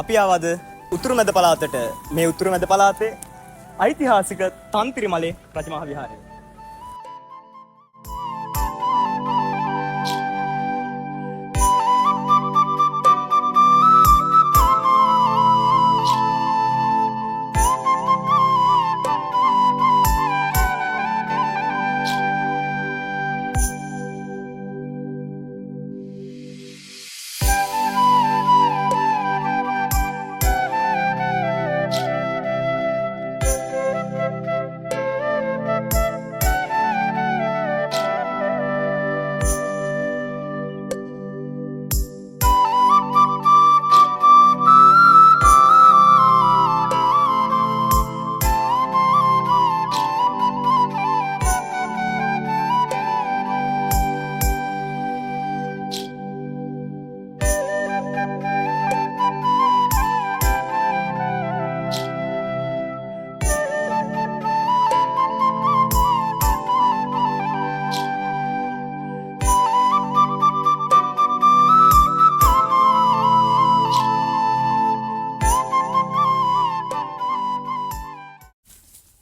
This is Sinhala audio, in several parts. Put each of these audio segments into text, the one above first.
අපි ආවද උතුරු මැද පළාතට. මේ උතුරු මැද පළාතේ ඓතිහාසික තන්ත්‍රිමලේ රජමහා විහාරය.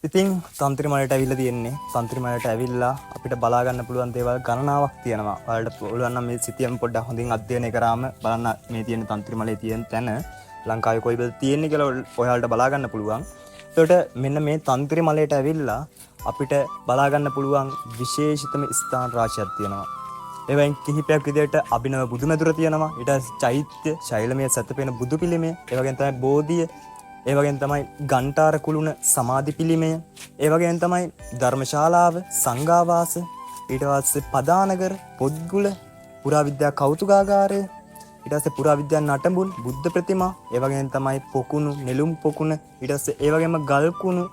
ඉතින් තන්ත්‍රිමලයට ඇවිල්ලා තියෙන්නේ. තන්ත්‍රිමලයට ඇවිල්ලා අපිට බලා ගන්න පුළුවන් දේවල් ගණනාවක් තියෙනවා. ඔයාලට පුළුවන් නම් මේ සිතියම පොඩ්ඩක් හොඳින් අධ්‍යයනය කරාම බලන්න මේ තියෙන තන්ත්‍රිමලේ තියෙන තැන ලංකාවේ කොයිද තියෙන්නේ කියලා ඔයාලට බලා ගන්න පුළුවන්. ඒකට මෙන්න මේ තන්ත්‍රිමලයට ඇවිල්ලා අපිට බලා ගන්න පුළුවන් විශේෂිතම ස්ථාන රාශියක් තියෙනවා. ඒවෙන් කිහිපයක් විදිහට අභිනව බුදුමැදුර තියෙනවා. ඊට චෛත්‍ය, ශෛලමය සැතපෙන බුදු පිළිමය, ඒ වගේම තමයි බෝධිය, ඒ වගේම තමයි ගන්ටාර කුළුණ සමාධි පිළිමය, ඒ වගේම තමයි ධර්මශාලාව, සංඝාවාස, ඊට පස්සේ පදානගර, පොත්ගුල, පුරාවිද්‍යා කෞතුකාගාරය, ඊට පස්සේ පුරාවිද්‍යා නටඹුන්, බුද්ධ ප්‍රතිමා, ඒ වගේම තමයි පොකුණු, නෙළුම් පොකුණ, ඊට පස්සේ ඒ වගේම ගල් කුණු,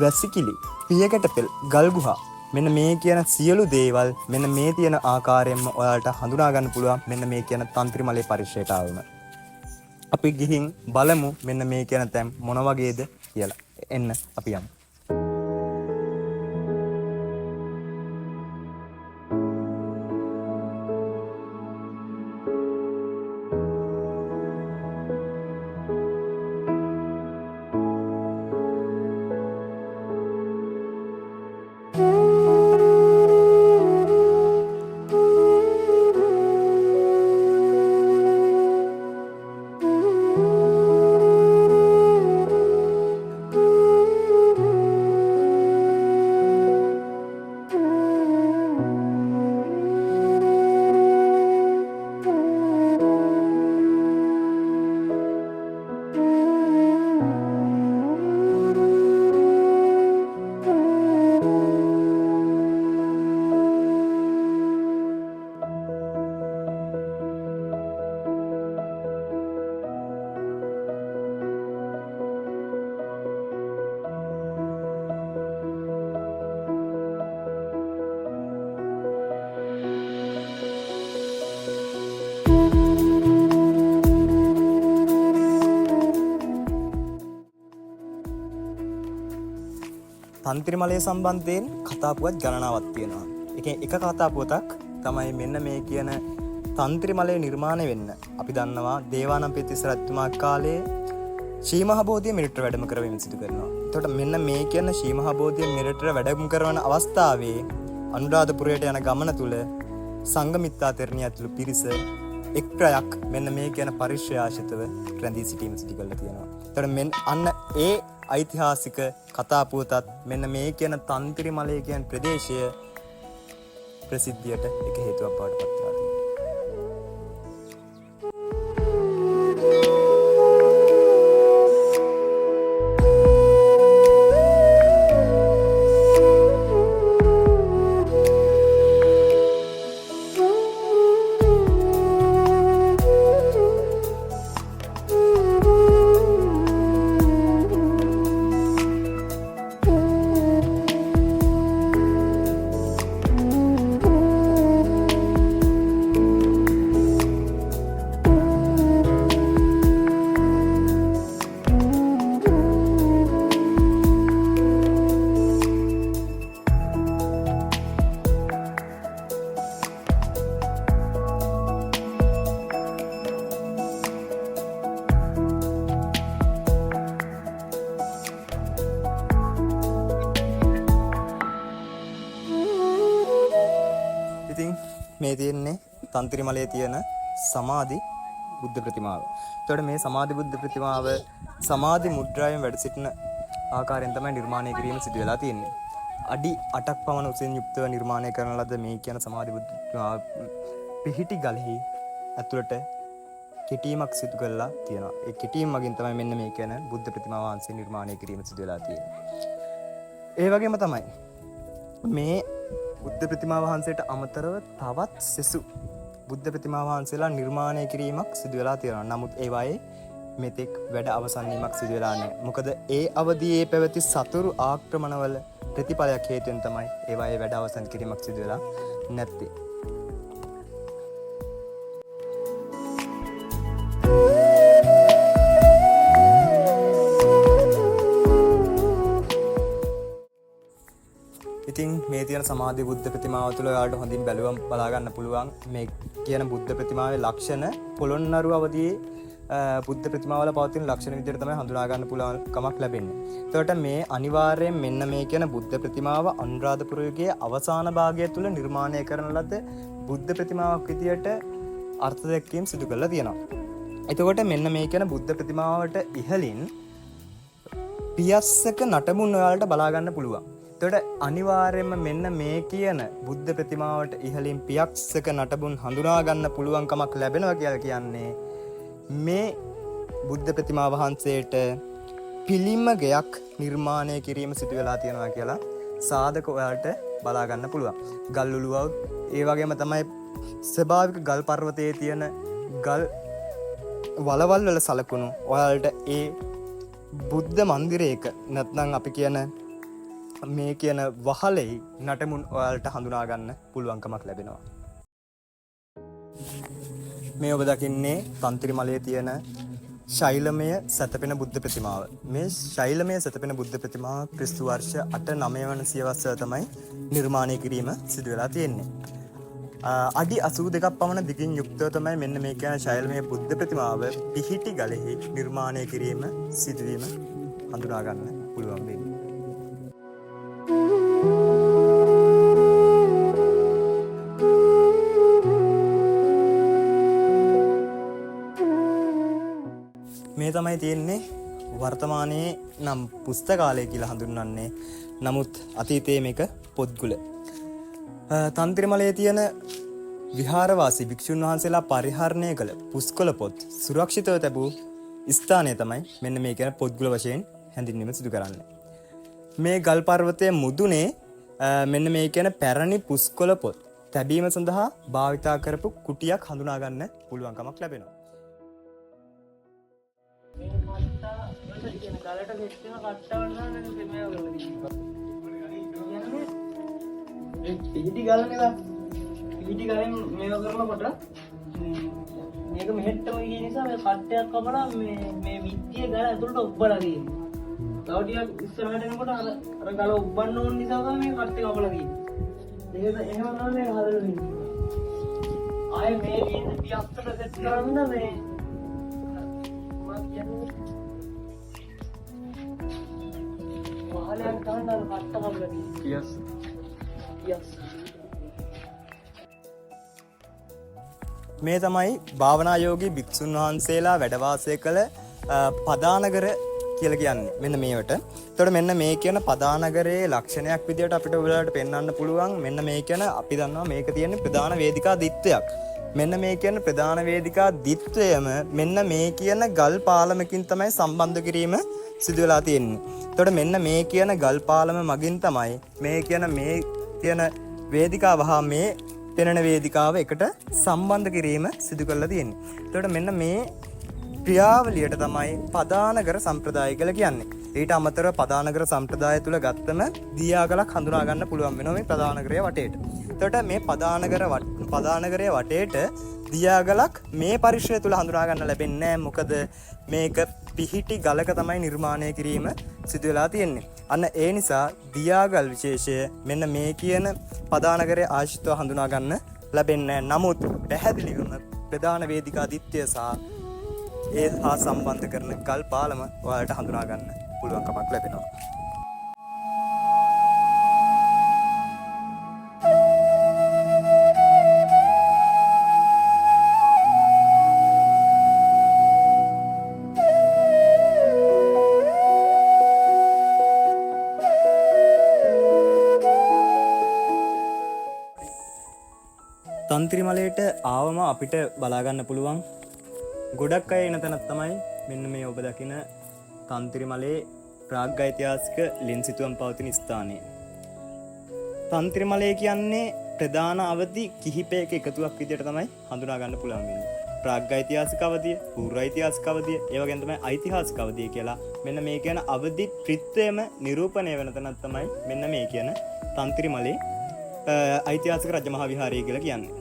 වැසිකිලි, පියකට පෙල්, ගල් ගුහා. මෙන්න මේ කියන සියලු දේවල් මෙන්න මේ තියෙන ආකාරයෙන්ම ඔයාලට හඳුනා ගන්න පුළුවන් මෙන්න මේ කියන තන්ත්‍රිමලේ පරිශ්‍රයට ආවම. අපි ගිහින් බලමු මෙන්න මේ කියන තැන් මොන වගේද කියලා. එන්න අපි යමු. තන්ත්‍රිමලය සම්බන්ධයෙන් කතා පුවත් ගණනාවක් තියෙනවා. එක කතා පුවතක් තමයි මෙන්න මේ කියන තන්ත්‍රිමලය නිර්මාණය වෙන්න. අපි දන්නවා දේවානම්පියතිස්ස රජතුමා කාලේ ශ්‍රී මහ බෝධිය මෙරටට වැඩම කරවීම සිදු කරනවා. එතකොට මෙන්න මේ කියන ශ්‍රී මහ බෝධිය මෙරටට වැඩම කරන අවස්ථාවේ අනුරාධපුරයට යන ගමන තුල සංඝමිත්තා තෙරණිය ඇතුළු පිරිස එක්රයක් මෙන්න මේ කියන පරිශ්‍රයාශිතව රැඳී සිටීම සිදු කරලා තියෙනවා. එතකොට මෙන්න අන්න ඒ ඓතිහාසික කතා පුවතත් මෙන්න මේ කියන තන්ත්‍රිමලය කියන ප්‍රදේශය ප්‍රසිද්ධියට එක හේතුවක් බවට පත් වෙනවා. මේ තියෙන්නේ තන්ත්‍රිමලයේ තියෙන සමාධි බුද්ධ ප්‍රතිමාව. එතකොට මේ සමාධි බුද්ධ ප්‍රතිමාව සමාධි මුද්‍රාවෙන් වැඩ සිටින ආකාරයෙන් තමයි නිර්මාණය කිරීම සිදු වෙලා තියෙන්නේ. අඩි 8ක් පමණ උසින් යුක්තව නිර්මාණය කරන ලද මේ කියන සමාධි බුද්ධ ප්‍රතිමාව පිහිටි ගලෙහි ඇතුළට කෙටීමක් සිදු කරලා තියෙනවා. ඒ කෙටීම මගින් තමයි මෙන්න මේ කියන බුද්ධ ප්‍රතිමා වහන්සේ නිර්මාණය කිරීම සිදු වෙලා තියෙන්නේ. ඒ වගේම තමයි මේ බුද්ධ ප්‍රතිමා වහන්සේට අමතරව තවත් සෙසු බුද්ධ ප්‍රතිමා වහන්සේලා නිර්මාණය කිරීමක් සිදු වෙලා තියෙනවා. නමුත් ඒවායේ මෙතෙක් වැඩ අවසන් වීමක් සිදු වෙලා නැහැ. මොකද ඒ අවධියේ පැවති සතුරු ආක්‍රමණවල ප්‍රතිඵලයක් හේතුවෙන් තමයි ඒවායේ වැඩ අවසන් කිරීමක් සිදු වෙලා නැත්තේ. ඉතින් මේ තියෙන සමාධි බුද්ධ ප්‍රතිමාව තුළ ඔයාලට හොඳින් බැලුවම බලා ගන්න පුළුවන් මේ කියන බුද්ධ ප්‍රතිමාවේ ලක්ෂණ පොළොන්නරු අවධියේ බුද්ධ ප්‍රතිමාවල පවතින ලක්ෂණ විදිහට තමයි හඳුනා ගන්න පුළුවන් කමක් ලැබෙන්නේ. එතකොට මේ අනිවාර්යයෙන් මෙන්න මේ කියන බුද්ධ ප්‍රතිමාව අනුරාධපුර යුගයේ අවසාන භාගය තුළ නිර්මාණය කරන ලද බුද්ධ ප්‍රතිමාවක් විදිහට අර්ථ දැක්වීම සිදු කරලා තියෙනවා. එතකොට මෙන්න මේ කියන බුද්ධ ප්‍රතිමාවට ඉහළින් පියස්සක නටමුන් ඔයාලට බලා ගන්න පුළුවන්. එතකොට අනිවාර්යයෙන්ම මෙන්න මේ කියන බුද්ධ ප්‍රතිමාවට ඉහළින් පියස්සක නටබුන් හඳුනා ගන්න පුළුවන්කමක් ලැබෙනවා කියලා කියන්නේ මේ බුද්ධ ප්‍රතිමා වහන්සේට පිළිමගයක් නිර්මාණය කිරීම සිදු වෙලා තියෙනවා කියලා සාධක ඔයාලට බලා ගන්න පුළුවන්. ගල් උළුවව ඒ වගේම තමයි ස්වභාවික ගල් පර්වතයේ තියෙන ගල් වලවල් වල සලකුණු ඔයාලට ඒ බුද්ධ මන්දිරයක නැත්නම් අපි කියන මේ කියන වහලෙහි නටමුන් ඔයාලට හඳුනා ගන්න පුළුවන්කමක් ලැබෙනවා. මේ ඔබ දකින්නේ තන්ත්‍රිමලයේ තියෙන ශෛලමය සැතපෙන බුද්ධ ප්‍රතිමාව. මේ ශෛලමය සැතපෙන බුද්ධ ප්‍රතිමාව ක්‍රිස්තු වර්ෂ 8-9 වන සියවස්වල තමයි නිර්මාණය කිරීම සිදු වෙලා තියෙන්නේ. අඩි 82ක් පමණ දිගින් යුක්තව තමයි මෙන්න මේ කියන ශෛලමය බුද්ධ ප්‍රතිමාව පිහිටි ගලෙහි නිර්මාණය කිරීම සිදුවීම හඳුනා ගන්න පුළුවන් වෙන්නේ. මේ තමයි තියෙන්නේ වර්තමානයේ නම් පුස්තකාලය කියලා හඳුන්වන්නේ. නමුත් අතීතයේ මේක පොත්ගුල. තන්ත්‍රිමලයේ තියෙන විහාරවාසී භික්ෂුන් වහන්සේලා පරිහරණය කළ පුස්කොළ පොත් සුරක්ෂිතව තැබූ ස්ථානය තමයි මෙන්න මේ කියන පොත්ගුල වශයෙන් හැඳින්වීම සිදු කරන්නේ. මේ ගල් පර්වතයේ මුදුනේ මෙන්න මේ කියන පැරණි පුස්කොළ පොත් තැබීම සඳහා භාවිතා කරපු කුටියක් හඳුනා ගන්න පුළුවන්කමක් ලැබෙනවා. පිහිටි ගල නේද? පිහිටි ගලෙන් මේව කරනකොට මේක මෙහෙට්ටම ගිය නිසා මේ කට්ටයක් කපලා මේ විත්තිය ගල ඇතුළට උබ්බලා තියෙනවා. තව ටිකක් ඉස්සරහට එනකොට අර ගල උබ්බන්න ඕන නිසා තමයි මේ කට්ටේ කපලා තියෙන්නේ. එහෙම තමයි මේ හදලා තියෙන්නේ. ආයේ මේ විදිහට පියස්සට සෙට් කරන්න මේ මොකක්ද කියන්නේ? වහලයක් ගන්න අර කට්ට කපලා තියෙන්නේ. Yes. මේ තමයි භාවනායෝගී භික්ෂුන් වහන්සේලා වැඩ වාසය කළ පදානගර කියලා කියන්නේ. මෙන්න මේවට. එතකොට මෙන්න මේ කියන පදානගරයේ ලක්ෂණයක් විදිහට අපිට ඔයාලට පෙන්වන්න පුළුවන්. මෙන්න මේ කියන අපි දන්නවා මේක තියෙන්නේ ප්‍රධාන වේදිකා දිත්වයක්. මෙන්න මේ කියන ප්‍රධාන වේදිකා දිත්වයම මෙන්න මේ කියන ගල් පාලමකින් තමයි සම්බන්ධ කිරීම සිදු වෙලා තියෙන්නේ. එතකොට මෙන්න මේ කියන ගල් පාලම මගින් තමයි මේ කියන වේදිකාව හා මේ පෙනෙන වේදිකාව එකට සම්බන්ධ කිරීම සිදු කරලා තියෙන්නේ. එතකොට මෙන්න මේ ක්‍රියාවලියට තමයි පදානගර සම්ප්‍රදාය කියලා කියන්නේ. ඊට අමතරව පදානගර සම්ප්‍රදාය තුල ගත්තම දියාගලක් හඳුනා ගන්න පුළුවන් වෙනවා මේ පදානගරයේ වටේට. එතකොට මේ පදානගරයේ වටේට දියාගලක් මේ පරිශ්‍රය තුල හඳුනා ගන්න ලැබෙන්නේ නැහැ. මොකද මේක පිහිටි ගලක තමයි නිර්මාණය කිරීම සිදු වෙලා තියෙන්නේ. අන්න ඒ නිසා දියාගල් විශේෂය මෙන්න මේ කියන පදානගරයේ ආශ්‍රිතව හඳුනා ගන්න ලැබෙන්නේ නැහැ. නමුත් පැහැදිලිවම ප්‍රධාන වේදිකා දිත්‍ය සහ ඒ හා සම්බන්ධ කරන ගල් පාලම ඔයාලට හඳුනා ගන්න පුළුවන්කමක් ලැබෙනවා. තන්ත්‍රිමලයට ආවම අපිට බලාගන්න පුළුවන් ගොඩක් අය එන තැනක් තමයි මෙන්න මේ ඔබ දකින තන්ත්‍රිමලේ ප්‍රාග් ඓතිහාසික ලින්සිතුවම් පවතින ස්ථානය. තන්ත්‍රිමලය කියන්නේ ප්‍රධාන අවධි කිහිපයක එකතුවක් විදිහට තමයි හඳුනා ගන්න පුළුවන් වෙන්නේ. ප්‍රාග් ඓතිහාසික අවධිය, පූර්ව ඓතිහාසික අවධිය, ඒ වගේම තමයි ඓතිහාසික අවධිය කියලා. මෙන්න මේ කියන අවධි ත්‍රිත්වයම නිරූපණය වෙන තැනක් තමයි මෙන්න මේ කියන තන්ත්‍රිමලේ ඓතිහාසික රජමහා විහාරය කියලා කියන්නේ.